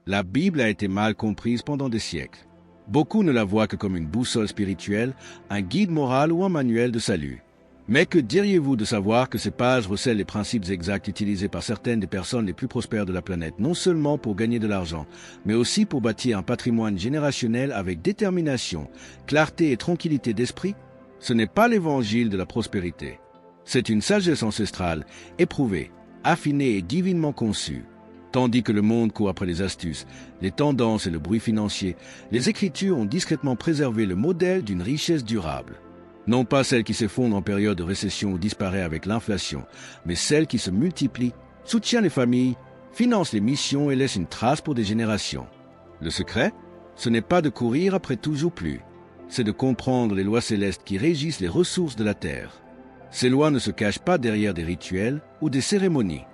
La Bible a été mal comprise pendant des siècles. Beaucoup ne la voient que comme une boussole spirituelle, un guide moral ou un manuel de salut. Mais que diriez-vous de savoir que ces pages recèlent les principes exacts utilisés par certaines des personnes les plus prospères de la planète, non seulement pour gagner de l'argent, mais aussi pour bâtir un patrimoine générationnel avec détermination, clarté et tranquillité d'esprit? Ce n'est pas l'évangile de la prospérité. C'est une sagesse ancestrale, éprouvée, affinée et divinement conçue. Tandis que le monde court après les astuces, les tendances et le bruit financier, les Écritures ont discrètement préservé le modèle d'une richesse durable. Non pas celle qui s'effondre en période de récession ou disparaît avec l'inflation, mais celle qui se multiplie, soutient les familles, finance les missions et laisse une trace pour des générations. Le secret, ce n'est pas de courir après toujours plus, c'est de comprendre les lois célestes qui régissent les ressources de la terre. Ces lois ne se cachent pas derrière des rituels ou des cérémonies.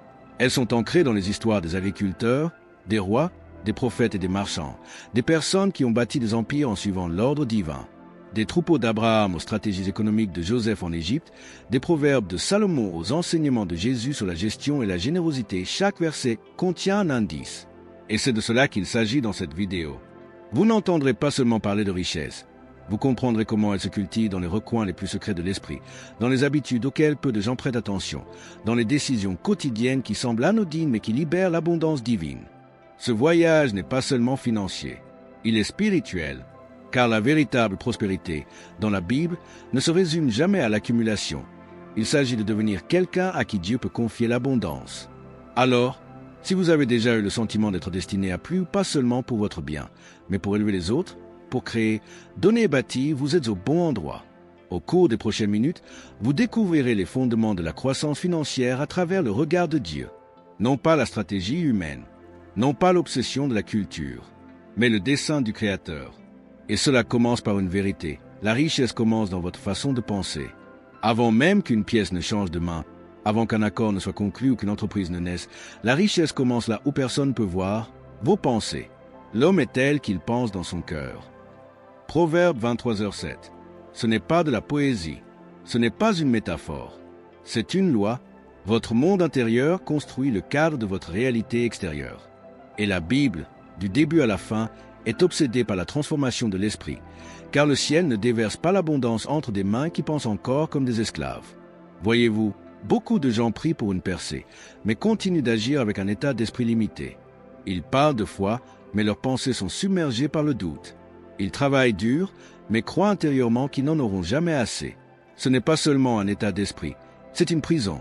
Elles sont ancrées dans les histoires des agriculteurs, des rois, des prophètes et des marchands, des personnes qui ont bâti des empires en suivant l'ordre divin. Des troupeaux d'Abraham aux stratégies économiques de Joseph en Égypte, des proverbes de Salomon aux enseignements de Jésus sur la gestion et la générosité, chaque verset contient un indice. Et c'est de cela qu'il s'agit dans cette vidéo. Vous n'entendrez pas seulement parler de richesse. Vous comprendrez comment elle se cultive dans les recoins les plus secrets de l'esprit, dans les habitudes auxquelles peu de gens prêtent attention, dans les décisions quotidiennes qui semblent anodines mais qui libèrent l'abondance divine. Ce voyage n'est pas seulement financier, il est spirituel. Car la véritable prospérité, dans la Bible, ne se résume jamais à l'accumulation. Il s'agit de devenir quelqu'un à qui Dieu peut confier l'abondance. Alors, si vous avez déjà eu le sentiment d'être destiné à plus, pas seulement pour votre bien, mais pour élever les autres, pour créer, donner et bâtir, vous êtes au bon endroit. Au cours des prochaines minutes, vous découvrirez les fondements de la croissance financière à travers le regard de Dieu. Non pas la stratégie humaine, non pas l'obsession de la culture, mais le dessein du Créateur. Et cela commence par une vérité. La richesse commence dans votre façon de penser. Avant même qu'une pièce ne change de main, avant qu'un accord ne soit conclu ou qu'une entreprise ne naisse, la richesse commence là où personne ne peut voir, vos pensées. L'homme est tel qu'il pense dans son cœur. Proverbe 23h7. Ce n'est pas de la poésie. Ce n'est pas une métaphore. C'est une loi. Votre monde intérieur construit le cadre de votre réalité extérieure. Et la Bible, du début à la fin, est obsédé par la transformation de l'esprit, car le ciel ne déverse pas l'abondance entre des mains qui pensent encore comme des esclaves. Voyez-vous, beaucoup de gens prient pour une percée, mais continuent d'agir avec un état d'esprit limité. Ils parlent de foi, mais leurs pensées sont submergées par le doute. Ils travaillent dur, mais croient intérieurement qu'ils n'en auront jamais assez. Ce n'est pas seulement un état d'esprit, c'est une prison.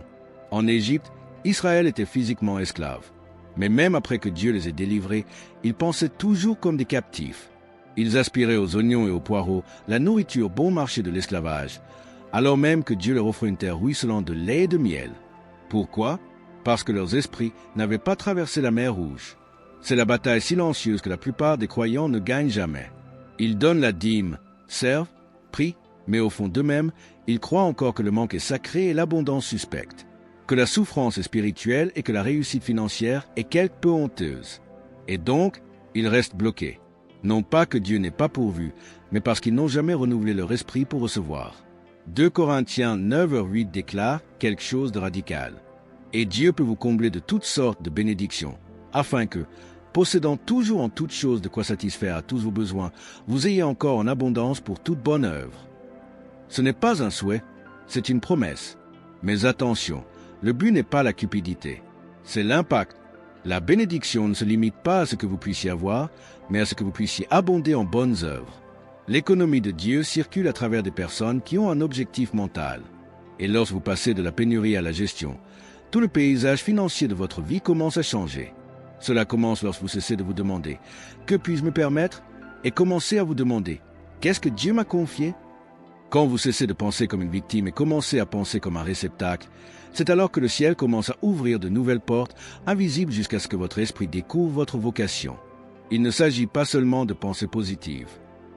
En Égypte, Israël était physiquement esclave. Mais même après que Dieu les ait délivrés, ils pensaient toujours comme des captifs. Ils aspiraient aux oignons et aux poireaux, la nourriture bon marché de l'esclavage, alors même que Dieu leur offrait une terre ruisselante de lait et de miel. Pourquoi? Parce que leurs esprits n'avaient pas traversé la mer Rouge. C'est la bataille silencieuse que la plupart des croyants ne gagnent jamais. Ils donnent la dîme, servent, prient, mais au fond d'eux-mêmes, ils croient encore que le manque est sacré et l'abondance suspecte, que la souffrance est spirituelle et que la réussite financière est quelque peu honteuse. Et donc, ils restent bloqués. Non pas que Dieu n'ait pas pourvu, mais parce qu'ils n'ont jamais renouvelé leur esprit pour recevoir. 2 Corinthiens 9h8 déclare quelque chose de radical. Et Dieu peut vous combler de toutes sortes de bénédictions, afin que, possédant toujours en toutes choses de quoi satisfaire à tous vos besoins, vous ayez encore en abondance pour toute bonne œuvre. Ce n'est pas un souhait, c'est une promesse. Mais attention, le but n'est pas la cupidité, c'est l'impact. La bénédiction ne se limite pas à ce que vous puissiez avoir, mais à ce que vous puissiez abonder en bonnes œuvres. L'économie de Dieu circule à travers des personnes qui ont un objectif mental. Et lorsque vous passez de la pénurie à la gestion, tout le paysage financier de votre vie commence à changer. Cela commence lorsque vous cessez de vous demander « Que puis-je me permettre ?» et commencez à vous demander « Qu'est-ce que Dieu m'a confié ?» Quand vous cessez de penser comme une victime et commencez à penser comme un réceptacle, c'est alors que le ciel commence à ouvrir de nouvelles portes, invisibles jusqu'à ce que votre esprit découvre votre vocation. Il ne s'agit pas seulement de pensées positives.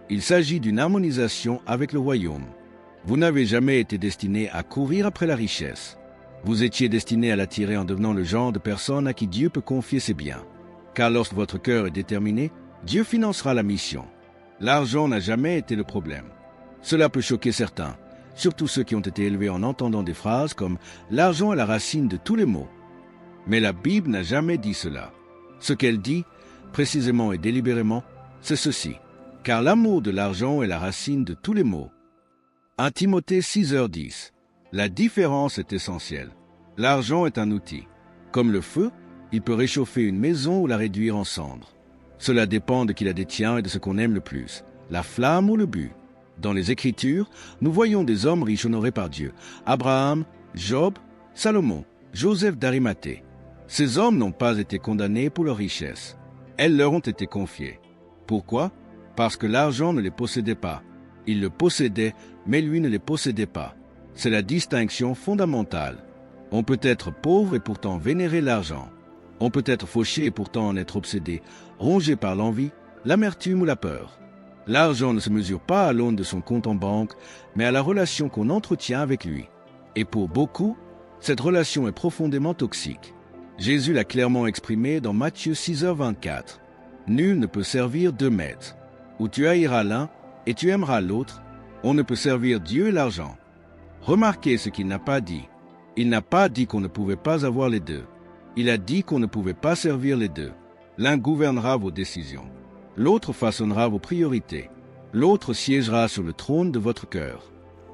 Il s'agit d'une harmonisation avec le royaume. Vous n'avez jamais été destiné à courir après la richesse. Vous étiez destiné à l'attirer en devenant le genre de personne à qui Dieu peut confier ses biens. Car lorsque votre cœur est déterminé, Dieu financera la mission. L'argent n'a jamais été le problème. Cela peut choquer certains, surtout ceux qui ont été élevés en entendant des phrases comme « l'argent est la racine de tous les maux ». Mais la Bible n'a jamais dit cela. Ce qu'elle dit, précisément et délibérément, c'est ceci. Car l'amour de l'argent est la racine de tous les maux. 1 Timothée 6h10. La différence est essentielle. L'argent est un outil. Comme le feu, il peut réchauffer une maison ou la réduire en cendres. Cela dépend de qui la détient et de ce qu'on aime le plus, la flamme ou le but. Dans les Écritures, nous voyons des hommes riches honorés par Dieu. Abraham, Job, Salomon, Joseph d'Arimathée. Ces hommes n'ont pas été condamnés pour leur richesse. Elles leur ont été confiées. Pourquoi? Parce que l'argent ne les possédait pas. Il le possédait, mais lui ne les possédait pas. C'est la distinction fondamentale. On peut être pauvre et pourtant vénérer l'argent. On peut être fauché et pourtant en être obsédé, rongé par l'envie, l'amertume ou la peur. L'argent ne se mesure pas à l'aune de son compte en banque, mais à la relation qu'on entretient avec lui. Et pour beaucoup, cette relation est profondément toxique. Jésus l'a clairement exprimé dans Matthieu 6h24. Nul ne peut servir 2 maîtres. Ou tu haïras l'un et tu aimeras l'autre. On ne peut servir Dieu et l'argent. Remarquez ce qu'il n'a pas dit. Il n'a pas dit qu'on ne pouvait pas avoir les deux. Il a dit qu'on ne pouvait pas servir les deux. L'un gouvernera vos décisions. L'autre façonnera vos priorités. L'autre siégera sur le trône de votre cœur.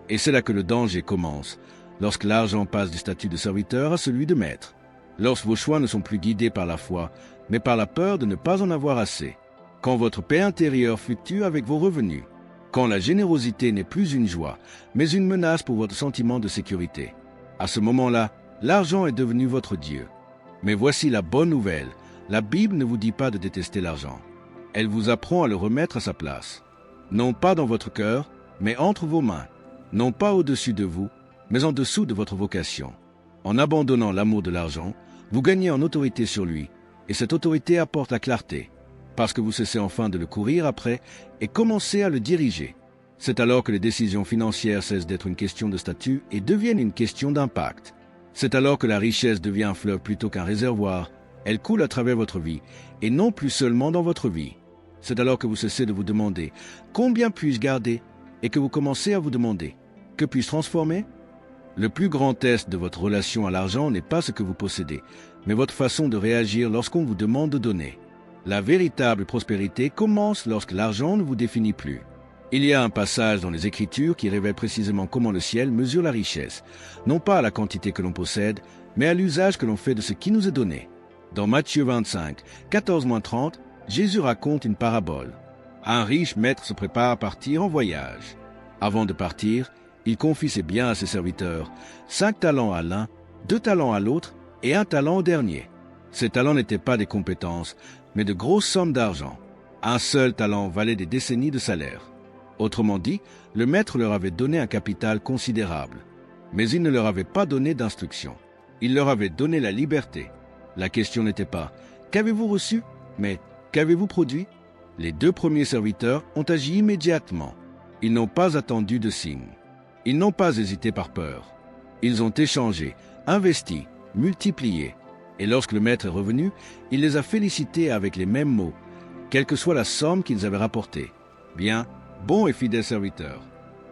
Et c'est là que le danger commence, lorsque l'argent passe du statut de serviteur à celui de maître. Lorsque vos choix ne sont plus guidés par la foi, mais par la peur de ne pas en avoir assez. Quand votre paix intérieure fluctue avec vos revenus. Quand la générosité n'est plus une joie, mais une menace pour votre sentiment de sécurité. À ce moment-là, l'argent est devenu votre Dieu. Mais voici la bonne nouvelle. La Bible ne vous dit pas de détester l'argent. Elle vous apprend à le remettre à sa place. Non pas dans votre cœur, mais entre vos mains. Non pas au-dessus de vous, mais en dessous de votre vocation. En abandonnant l'amour de l'argent, vous gagnez en autorité sur lui, et cette autorité apporte la clarté, parce que vous cessez enfin de le courir après et commencez à le diriger. C'est alors que les décisions financières cessent d'être une question de statut et deviennent une question d'impact. C'est alors que la richesse devient un fleuve plutôt qu'un réservoir. Elle coule à travers votre vie, et non plus seulement dans votre vie. C'est alors que vous cessez de vous demander « Combien puis-je garder ?» et que vous commencez à vous demander « Que puis-je transformer ?» Le plus grand test de votre relation à l'argent n'est pas ce que vous possédez, mais votre façon de réagir lorsqu'on vous demande de donner. La véritable prospérité commence lorsque l'argent ne vous définit plus. Il y a un passage dans les Écritures qui révèle précisément comment le ciel mesure la richesse, non pas à la quantité que l'on possède, mais à l'usage que l'on fait de ce qui nous est donné. Dans Matthieu 25, 14-30, Jésus raconte une parabole. Un riche maître se prépare à partir en voyage. Avant de partir, il confie ses biens à ses serviteurs, 5 talents à l'un, 2 talents à l'autre et 1 talent au dernier. Ces talents n'étaient pas des compétences, mais de grosses sommes d'argent. Un seul talent valait des décennies de salaire. Autrement dit, le maître leur avait donné un capital considérable. Mais il ne leur avait pas donné d'instruction. Il leur avait donné la liberté. La question n'était pas « Qu'avez-vous reçu ?» mais « Qu'avez-vous produit ?» Les 2 premiers serviteurs ont agi immédiatement. Ils n'ont pas attendu de signe. Ils n'ont pas hésité par peur. Ils ont échangé, investi, multiplié. Et lorsque le maître est revenu, il les a félicités avec les mêmes mots, quelle que soit la somme qu'ils avaient rapportée. Bien, bon et fidèle serviteur.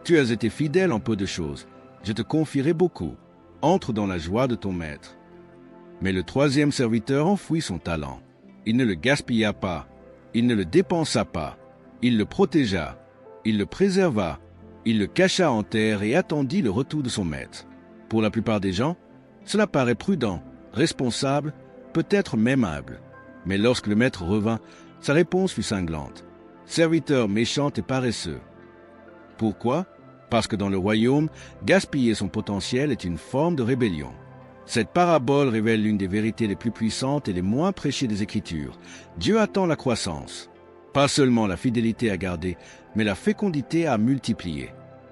Tu as été fidèle en peu de choses. Je te confierai beaucoup. Entre dans la joie de ton maître. Mais le 3e serviteur enfouit son talent. Il ne le gaspilla pas. Il ne le dépensa pas. Il le protégea. Il le préserva. Il le cacha en terre et attendit le retour de son maître. Pour la plupart des gens, cela paraît prudent, responsable, peut-être même humble. Mais lorsque le maître revint, sa réponse fut cinglante. Serviteur méchant et paresseux. Pourquoi? Parce que dans le royaume, gaspiller son potentiel est une forme de rébellion. Cette parabole révèle l'une des vérités les plus puissantes et les moins prêchées des Écritures. Dieu attend la croissance. Pas seulement la fidélité à garder, mais la fécondité à multiplier.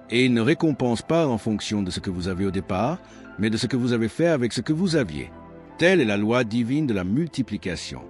Et il ne récompense pas en fonction de ce que vous avez au départ, mais de ce que vous avez fait avec ce que vous aviez. Telle est la loi divine de la multiplication.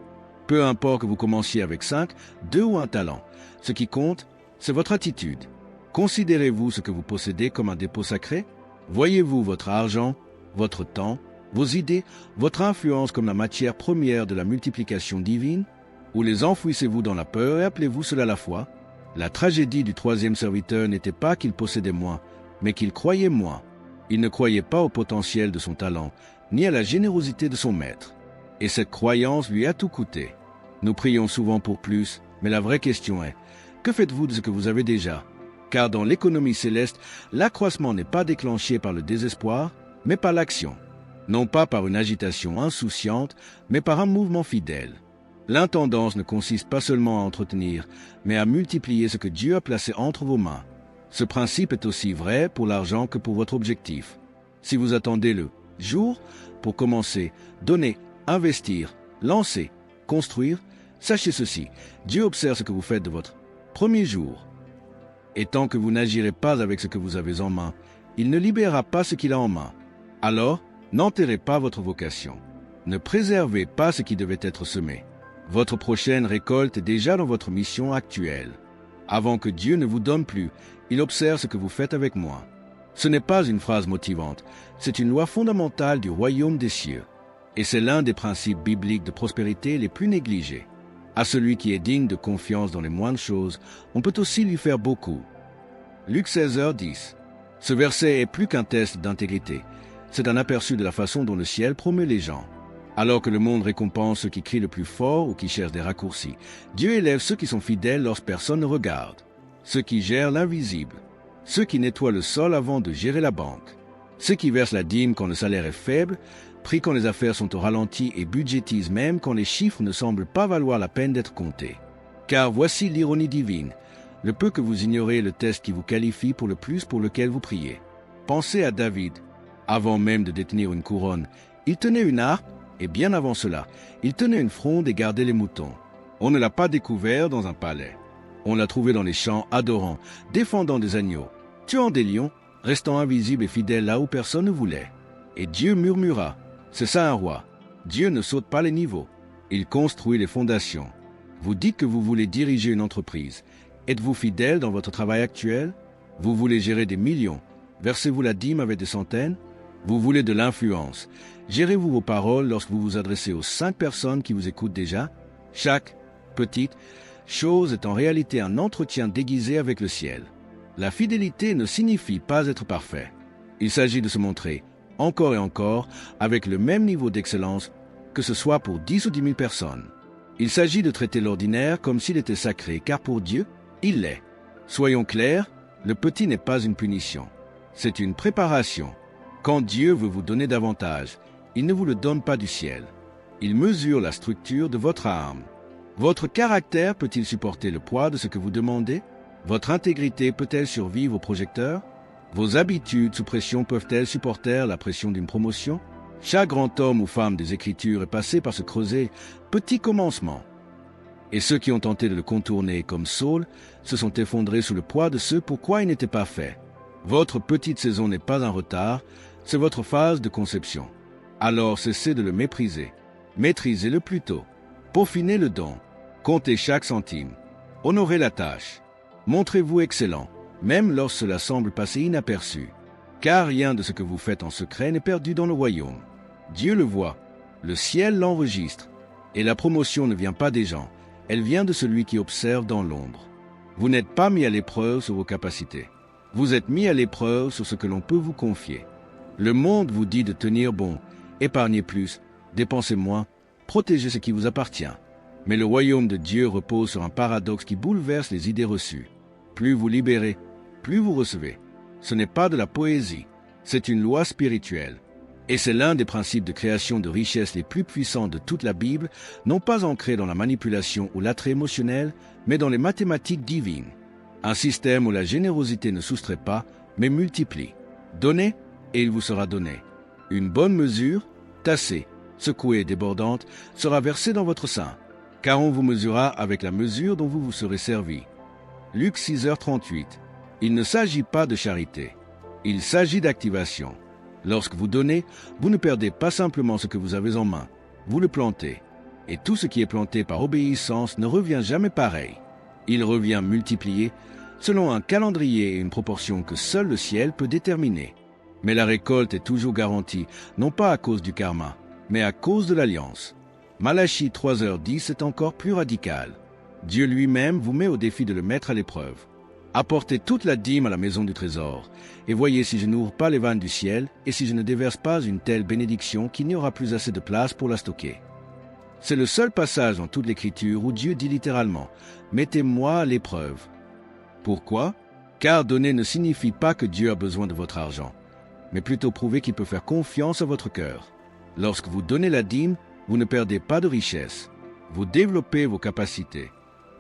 Peu importe que vous commenciez avec 5, 2 ou 1 talent. Ce qui compte, c'est votre attitude. Considérez-vous ce que vous possédez comme un dépôt sacré? Voyez-vous votre argent, votre temps, vos idées, votre influence comme la matière première de la multiplication divine? Ou les enfouissez-vous dans la peur et appelez-vous cela la foi? La tragédie du 3e serviteur n'était pas qu'il possédait moins, mais qu'il croyait moins. Il ne croyait pas au potentiel de son talent, ni à la générosité de son maître. Et cette croyance lui a tout coûté. Nous prions souvent pour plus, mais la vraie question est, que faites-vous de ce que vous avez déjà? Car dans l'économie céleste, l'accroissement n'est pas déclenché par le désespoir, mais par l'action. Non pas par une agitation insouciante, mais par un mouvement fidèle. L'intendance ne consiste pas seulement à entretenir, mais à multiplier ce que Dieu a placé entre vos mains. Ce principe est aussi vrai pour l'argent que pour votre objectif. Si vous attendez le jour pour commencer, donner, investir, lancer, construire, sachez ceci, Dieu observe ce que vous faites de votre premier jour. Et tant que vous n'agirez pas avec ce que vous avez en main, il ne libérera pas ce qu'il a en main. Alors, n'enterrez pas votre vocation. Ne préservez pas ce qui devait être semé. Votre prochaine récolte est déjà dans votre mission actuelle. Avant que Dieu ne vous donne plus, il observe ce que vous faites avec moi. Ce n'est pas une phrase motivante, c'est une loi fondamentale du royaume des cieux. Et c'est l'un des principes bibliques de prospérité les plus négligés. À celui qui est digne de confiance dans les moindres choses, on peut aussi lui faire beaucoup. Luc 16h10. Ce verset est plus qu'un test d'intégrité. C'est un aperçu de la façon dont le ciel promeut les gens. Alors que le monde récompense ceux qui crient le plus fort ou qui cherchent des raccourcis, Dieu élève ceux qui sont fidèles lorsque personne ne regarde, ceux qui gèrent l'invisible, ceux qui nettoient le sol avant de gérer la banque, ceux qui versent la dîme quand le salaire est faible, prient quand les affaires sont au ralenti et budgétisent même quand les chiffres ne semblent pas valoir la peine d'être comptés. Car voici l'ironie divine, le peu que vous ignorez est le test qui vous qualifie pour le plus pour lequel vous priez. Pensez à David. Avant même de détenir une couronne, il tenait une harpe, et bien avant cela, il tenait une fronde et gardait les moutons. On ne l'a pas découvert dans un palais. On l'a trouvé dans les champs adorant, défendant des agneaux, tuant des lions, restant invisible et fidèle là où personne ne voulait. Et Dieu murmura, c'est ça un roi. Dieu ne saute pas les niveaux. Il construit les fondations. Vous dites que vous voulez diriger une entreprise. Êtes-vous fidèle dans votre travail actuel? Vous voulez gérer des millions. Versez-vous la dîme avec des centaines? Vous voulez de l'influence. Gérez-vous vos paroles lorsque vous vous adressez aux 5 personnes qui vous écoutent déjà? Chaque petite chose est en réalité un entretien déguisé avec le ciel. La fidélité ne signifie pas être parfait. Il s'agit de se montrer, encore et encore, avec le même niveau d'excellence, que ce soit pour 10 ou 10 000 personnes. Il s'agit de traiter l'ordinaire comme s'il était sacré, car pour Dieu, il l'est. Soyons clairs, le petit n'est pas une punition. C'est une préparation. Quand Dieu veut vous donner davantage, il ne vous le donne pas du ciel. Il mesure la structure de votre âme. Votre caractère peut-il supporter le poids de ce que vous demandez? Votre intégrité peut-elle survivre au projecteur? Vos habitudes sous pression peuvent-elles supporter la pression d'une promotion? Chaque grand homme ou femme des Écritures est passé par ce creuset petit commencement. Et ceux qui ont tenté de le contourner comme Saul se sont effondrés sous le poids de ce pourquoi il n'était pas fait. Votre petite saison n'est pas un retard, c'est votre phase de conception. Alors cessez de le mépriser. Maîtrisez-le plutôt. Peaufinez le don. Comptez chaque centime. Honorez la tâche. Montrez-vous excellent, même lorsque cela semble passer inaperçu. Car rien de ce que vous faites en secret n'est perdu dans le royaume. Dieu le voit. Le ciel l'enregistre. Et la promotion ne vient pas des gens. Elle vient de celui qui observe dans l'ombre. Vous n'êtes pas mis à l'épreuve sur vos capacités. Vous êtes mis à l'épreuve sur ce que l'on peut vous confier. Le monde vous dit de tenir bon, épargnez plus, dépensez moins, protégez ce qui vous appartient. Mais le royaume de Dieu repose sur un paradoxe qui bouleverse les idées reçues. Plus vous libérez, plus vous recevez. Ce n'est pas de la poésie, c'est une loi spirituelle. Et c'est l'un des principes de création de richesse les plus puissants de toute la Bible, non pas ancré dans la manipulation ou l'attrait émotionnel, mais dans les mathématiques divines. Un système où la générosité ne soustrait pas, mais multiplie. Donnez, et il vous sera donné. Une bonne mesure, tassée, secouée et débordante, sera versée dans votre sein, car on vous mesurera avec la mesure dont vous vous serez servi. Luc 6h38. Il ne s'agit pas de charité. Il s'agit d'activation. Lorsque vous donnez, vous ne perdez pas simplement ce que vous avez en main, vous le plantez. Et tout ce qui est planté par obéissance ne revient jamais pareil. Il revient multiplié, selon un calendrier et une proportion que seul le ciel peut déterminer. Mais la récolte est toujours garantie, non pas à cause du karma, mais à cause de l'alliance. Malachie 3h10 est encore plus radical. Dieu lui-même vous met au défi de le mettre à l'épreuve. Apportez toute la dîme à la maison du trésor, et voyez si je n'ouvre pas les vannes du ciel, et si je ne déverse pas une telle bénédiction qu'il n'y aura plus assez de place pour la stocker. C'est le seul passage dans toute l'Écriture où Dieu dit littéralement « Mettez-moi à l'épreuve ». Pourquoi? Car donner ne signifie pas que Dieu a besoin de votre argent, mais plutôt prouver qu'il peut faire confiance à votre cœur. Lorsque vous donnez la dîme, vous ne perdez pas de richesse. Vous développez vos capacités.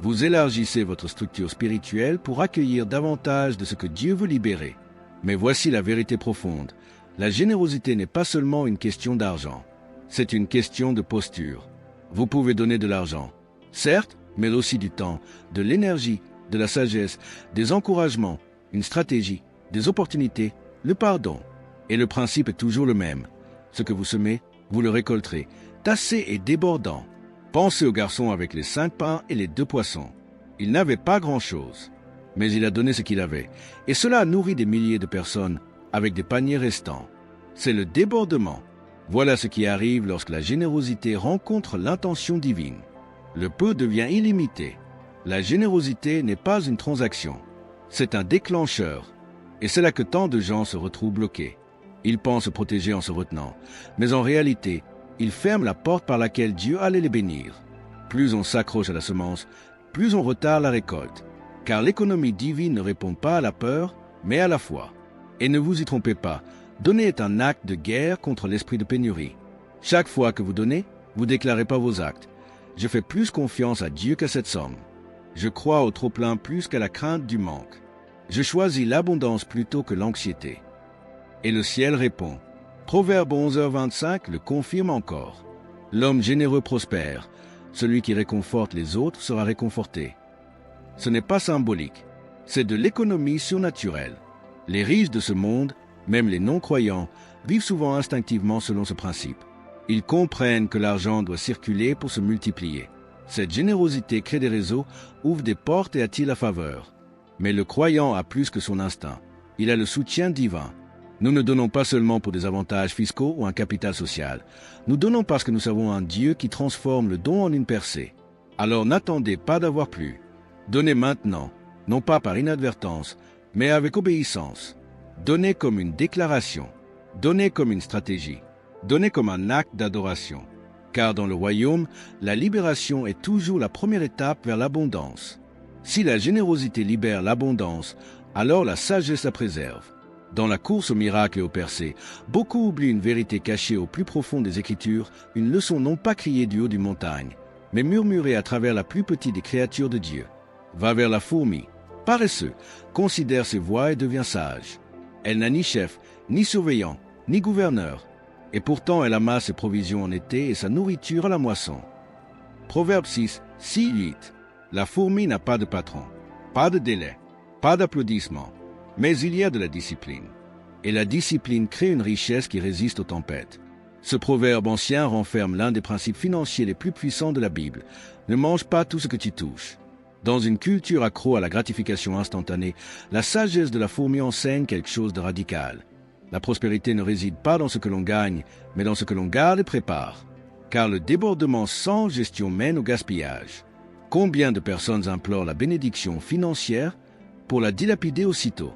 Vous élargissez votre structure spirituelle pour accueillir davantage de ce que Dieu veut libérer. Mais voici la vérité profonde. La générosité n'est pas seulement une question d'argent. C'est une question de posture. Vous pouvez donner de l'argent, certes, mais aussi du temps, de l'énergie, de la sagesse, des encouragements, une stratégie, des opportunités, le pardon. Et le principe est toujours le même. Ce que vous semez, vous le récolterez, tassé et débordant. Pensez au garçon avec les 5 pains et les 2 poissons. Il n'avait pas grand-chose, mais il a donné ce qu'il avait, et cela a nourri des milliers de personnes avec des paniers restants. C'est le débordement. Voilà ce qui arrive lorsque la générosité rencontre l'intention divine. Le peu devient illimité. La générosité n'est pas une transaction, c'est un déclencheur. Et c'est là que tant de gens se retrouvent bloqués. Ils pensent se protéger en se retenant, mais en réalité, ils ferment la porte par laquelle Dieu allait les bénir. Plus on s'accroche à la semence, plus on retarde la récolte, car l'économie divine ne répond pas à la peur, mais à la foi. Et ne vous y trompez pas, donner est un acte de guerre contre l'esprit de pénurie. Chaque fois que vous donnez, vous déclarez pas vos actes. Je fais plus confiance à Dieu qu'à cette somme. Je crois au trop-plein plus qu'à la crainte du manque. Je choisis l'abondance plutôt que l'anxiété. Et le ciel répond. Proverbe 11h25 le confirme encore. L'homme généreux prospère. Celui qui réconforte les autres sera réconforté. Ce n'est pas symbolique. C'est de l'économie surnaturelle. Les riches de ce monde, même les non-croyants, vivent souvent instinctivement selon ce principe. Ils comprennent que l'argent doit circuler pour se multiplier. Cette générosité crée des réseaux, ouvre des portes et attire la faveur. Mais le croyant a plus que son instinct. Il a le soutien divin. Nous ne donnons pas seulement pour des avantages fiscaux ou un capital social. Nous donnons parce que nous savons un Dieu qui transforme le don en une percée. Alors n'attendez pas d'avoir plus. Donnez maintenant, non pas par inadvertance, mais avec obéissance. Donnez comme une déclaration. Donnez comme une stratégie. Donnez comme un acte d'adoration. Car dans le royaume, la libération est toujours la première étape vers l'abondance. Si la générosité libère l'abondance, alors la sagesse la préserve. Dans la course au miracle et au percé, beaucoup oublient une vérité cachée au plus profond des Écritures, une leçon non pas criée du haut d'une montagne, mais murmurée à travers la plus petite des créatures de Dieu. Va vers la fourmi, paresseux, considère ses voies et devient sage. Elle n'a ni chef, ni surveillant, ni gouverneur, et pourtant elle amasse ses provisions en été et sa nourriture à la moisson. Proverbe 6, 8. La fourmi n'a pas de patron, pas de délai, pas d'applaudissement, mais il y a de la discipline. Et la discipline crée une richesse qui résiste aux tempêtes. Ce proverbe ancien renferme l'un des principes financiers les plus puissants de la Bible. Ne mange pas tout ce que tu touches. Dans une culture accro à la gratification instantanée, la sagesse de la fourmi enseigne quelque chose de radical. La prospérité ne réside pas dans ce que l'on gagne, mais dans ce que l'on garde et prépare. Car le débordement sans gestion mène au gaspillage. Combien de personnes implorent la bénédiction financière pour la dilapider aussitôt?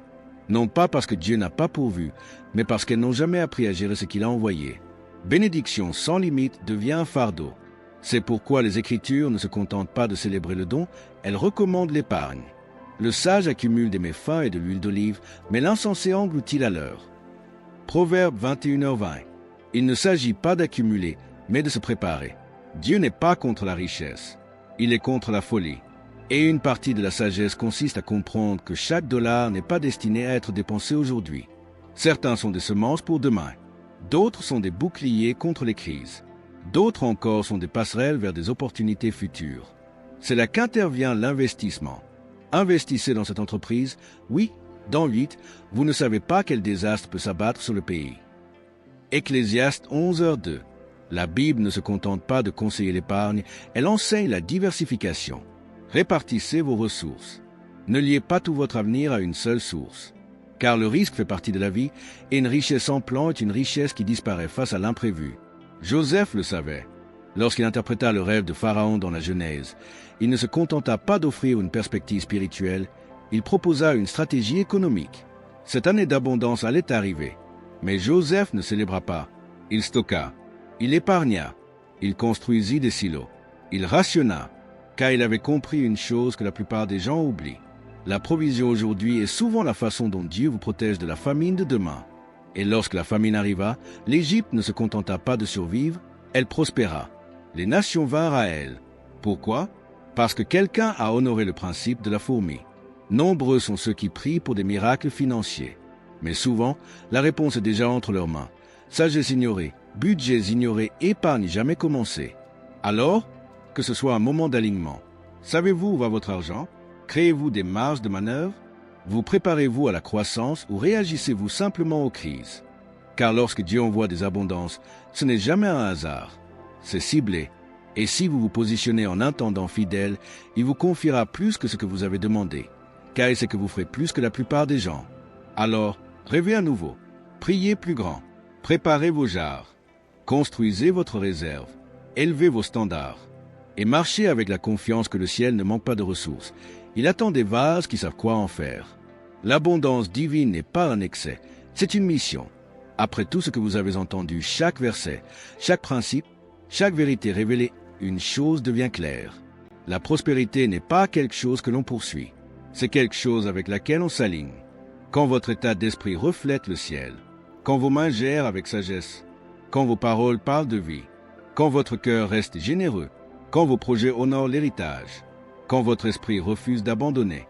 Non pas parce que Dieu n'a pas pourvu, mais parce qu'elles n'ont jamais appris à gérer ce qu'il a envoyé. Bénédiction sans limite devient un fardeau. C'est pourquoi les Écritures ne se contentent pas de célébrer le don, elles recommandent l'épargne. Le sage accumule des mets fins et de l'huile d'olive, mais l'insensé engloutit la leur. Proverbe 21h20. Il ne s'agit pas d'accumuler, mais de se préparer. Dieu n'est pas contre la richesse. Il est contre la folie. Et une partie de la sagesse consiste à comprendre que chaque dollar n'est pas destiné à être dépensé aujourd'hui. Certains sont des semences pour demain. D'autres sont des boucliers contre les crises. D'autres encore sont des passerelles vers des opportunités futures. C'est là qu'intervient l'investissement. Investissez dans cette entreprise, oui, dans 8, vous ne savez pas quel désastre peut s'abattre sur le pays. Ecclésiaste 11h2. La Bible ne se contente pas de conseiller l'épargne, elle enseigne la diversification. Répartissez vos ressources. Ne liez pas tout votre avenir à une seule source. Car le risque fait partie de la vie, et une richesse sans plan est une richesse qui disparaît face à l'imprévu. Joseph le savait. Lorsqu'il interpréta le rêve de Pharaon dans la Genèse, il ne se contenta pas d'offrir une perspective spirituelle, il proposa une stratégie économique. Cette année d'abondance allait arriver. Mais Joseph ne célébra pas. Il stocka. Il épargna. Il construisit des silos. Il rationna, car il avait compris une chose que la plupart des gens oublient. La provision aujourd'hui est souvent la façon dont Dieu vous protège de la famine de demain. Et lorsque la famine arriva, l'Égypte ne se contenta pas de survivre, elle prospéra. Les nations vinrent à elle. Pourquoi? Parce que quelqu'un a honoré le principe de la fourmi. Nombreux sont ceux qui prient pour des miracles financiers. Mais souvent, la réponse est déjà entre leurs mains. Sagesse ignorée, budgets ignorés, épargne jamais commencée. Alors, que ce soit un moment d'alignement. Savez-vous où va votre argent? Créez-vous des marges de manœuvre? Vous préparez-vous à la croissance ou réagissez-vous simplement aux crises? Car lorsque Dieu envoie des abondances, ce n'est jamais un hasard. C'est ciblé. Et si vous vous positionnez en intendant fidèle, il vous confiera plus que ce que vous avez demandé. Car il sait que vous ferez plus que la plupart des gens. Alors, rêvez à nouveau. Priez plus grand. Préparez vos jarres. Construisez votre réserve. Élevez vos standards. Et marchez avec la confiance que le ciel ne manque pas de ressources. Il attend des vases qui savent quoi en faire. L'abondance divine n'est pas un excès, c'est une mission. Après tout ce que vous avez entendu, chaque verset, chaque principe, chaque vérité révélée, une chose devient claire. La prospérité n'est pas quelque chose que l'on poursuit, c'est quelque chose avec laquelle on s'aligne. Quand votre état d'esprit reflète le ciel, quand vos mains gèrent avec sagesse, quand vos paroles parlent de vie, quand votre cœur reste généreux, quand vos projets honorent l'héritage, quand votre esprit refuse d'abandonner,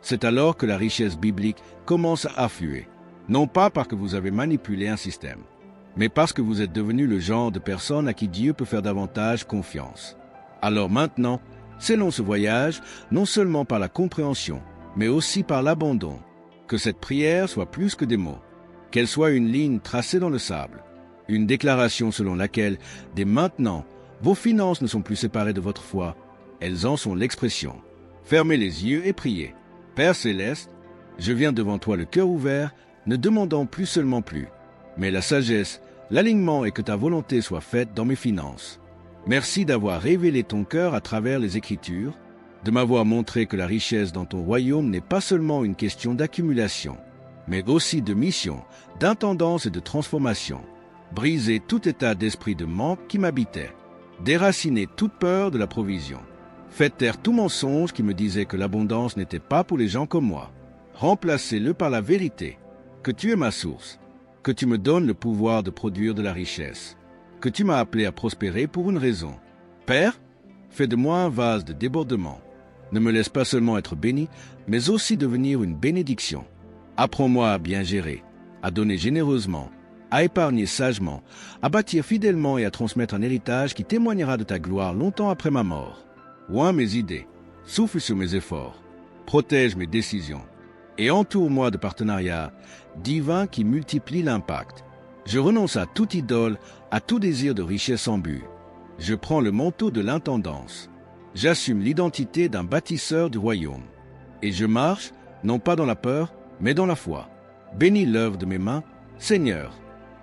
c'est alors que la richesse biblique commence à affluer. Non pas parce que vous avez manipulé un système, mais parce que vous êtes devenu le genre de personne à qui Dieu peut faire davantage confiance. Alors maintenant, scellons ce voyage non seulement par la compréhension, mais aussi par l'abandon. Que cette prière soit plus que des mots, qu'elle soit une ligne tracée dans le sable, une déclaration selon laquelle, dès maintenant, vos finances ne sont plus séparées de votre foi, elles en sont l'expression. Fermez les yeux et priez. Père céleste, je viens devant toi le cœur ouvert, ne demandant plus seulement plus, mais la sagesse, l'alignement et que ta volonté soit faite dans mes finances. Merci d'avoir révélé ton cœur à travers les Écritures, de m'avoir montré que la richesse dans ton royaume n'est pas seulement une question d'accumulation, mais aussi de mission, d'intendance et de transformation. Briser tout état d'esprit de manque qui m'habitait. Déraciner toute peur de la provision. Faites taire tout mensonge qui me disait que l'abondance n'était pas pour les gens comme moi. Remplacez-le par la vérité, que tu es ma source, que tu me donnes le pouvoir de produire de la richesse, que tu m'as appelé à prospérer pour une raison. Père, fais de moi un vase de débordement. Ne me laisse pas seulement être béni, mais aussi devenir une bénédiction. Apprends-moi à bien gérer, à donner généreusement, à épargner sagement, à bâtir fidèlement et à transmettre un héritage qui témoignera de ta gloire longtemps après ma mort. Oins mes idées, souffle sur mes efforts, protège mes décisions et entoure-moi de partenariats divins qui multiplient l'impact. Je renonce à toute idole, à tout désir de richesse sans but. Je prends le manteau de l'intendance. J'assume l'identité d'un bâtisseur du royaume. Et je marche, non pas dans la peur, mais dans la foi. Bénis l'œuvre de mes mains, Seigneur,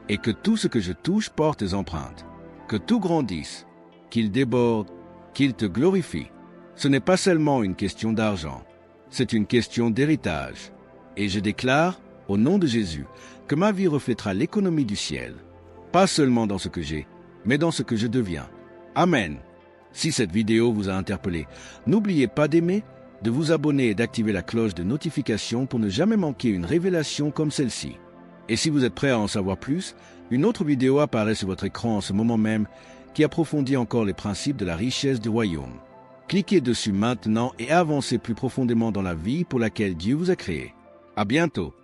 et que tout ce que je touche porte tes empreintes. Que tout grandisse, qu'il déborde, qu'il te glorifie. Ce n'est pas seulement une question d'argent, c'est une question d'héritage. Et je déclare, au nom de Jésus, que ma vie reflètera l'économie du ciel, pas seulement dans ce que j'ai, mais dans ce que je deviens. Amen. Si cette vidéo vous a interpellé, n'oubliez pas d'aimer, de vous abonner et d'activer la cloche de notification pour ne jamais manquer une révélation comme celle-ci. Et si vous êtes prêt à en savoir plus, une autre vidéo apparaît sur votre écran en ce moment même qui approfondit encore les principes de la richesse du royaume. Cliquez dessus maintenant et avancez plus profondément dans la vie pour laquelle Dieu vous a créé. À bientôt.